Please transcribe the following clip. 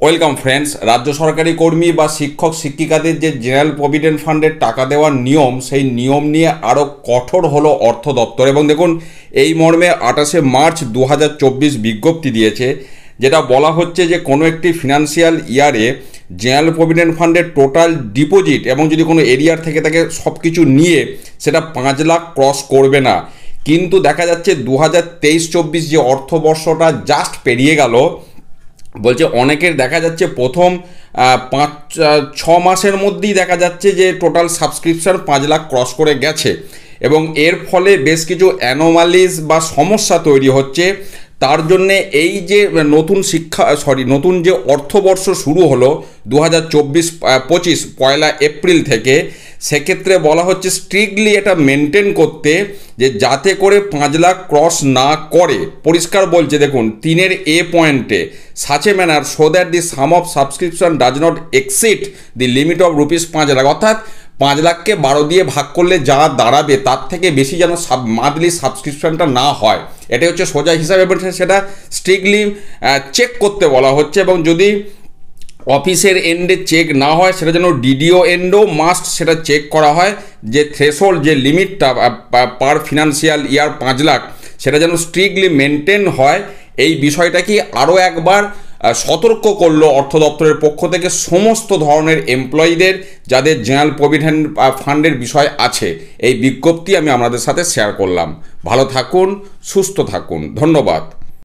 Welcome friends. রাজ্য সরকারি কর্মী বা শিক্ষক শিক্ষিকাদের যে জেনারেল প্রভিডেন্ট ফান্ডের টাকা দেওয়ার নিয়ম, সেই নিয়ম নিয়ে আরও কঠোর হলো অর্থ দপ্তর। এবং দেখুন, এই মর্মে 28শে মার্চ 2024 বিজ্ঞপ্তি দিয়েছে, যেটা বলা হচ্ছে যে কোনো একটি ফিনান্সিয়াল ইয়ারে জেনারেল প্রভিডেন্ট ফান্ডের টোটাল ডিপোজিট এবং যদি কোনো এরিয়ার থেকে থাকে সব কিছু নিয়ে সেটা 5 লাখ ক্রস করবে না। কিন্তু দেখা যাচ্ছে 2023-24 যে অর্থবর্ষটা জাস্ট পেরিয়ে গেল, বলছে অনেকের দেখা যাচ্ছে প্রথম 5-6 মাসের মধ্যেই দেখা যাচ্ছে যে টোটাল সাবস্ক্রিপশন 5 লাখ ক্রস করে গেছে। এবং এর ফলে বেশ কিছু অ্যানোমালিজ বা সমস্যা তৈরি হচ্ছে। তার জন্যে এই যে নতুন যে অর্থবর্ষ শুরু হলো 2024-25 পয়লা এপ্রিল থেকে, সেক্ষেত্রে বলা হচ্ছে স্ট্রিক্টলি এটা মেনটেন করতে, যে যাতে করে 5 লাখ ক্রস না করে। পরিষ্কার বলছে, দেখুন 3 পয়েন্টে such a manner so that the some of subscription does not exceed the limit of ₹5 lakh. অর্থাৎ 5 লাখকে 12 দিয়ে ভাগ করলে যা দাঁড়াবে তার থেকে বেশি যেন মান্থলি সাবস্ক্রিপশনটা না হয়, এটাই হচ্ছে সোজা হিসাবে। সেটা স্ট্রিক্টলি চেক করতে বলা হচ্ছে। এবং যদি অফিসের এন্ডে চেক না হয়, সেটা যেন ডিডিও এন্ডও মাস্ট সেটা চেক করা হয়, যে থ্রেশহোল্ড যে লিমিটটা পার ফিনান্সিয়াল ইয়ার 5 লাখ, সেটা যেন স্ট্রিক্টলি মেনটেন হয়। এই বিষয়টা কি আরও একবার সতর্ক করলো অর্থ দপ্তরের পক্ষ থেকে সমস্ত ধরনের এমপ্লয়িদের যাদের জেনারেল প্রভিডেন্ট ফান্ডের বিষয় আছে। এই বিজ্ঞপ্তি আমি আপনাদের সাথে শেয়ার করলাম। ভালো থাকুন, সুস্থ থাকুন, ধন্যবাদ।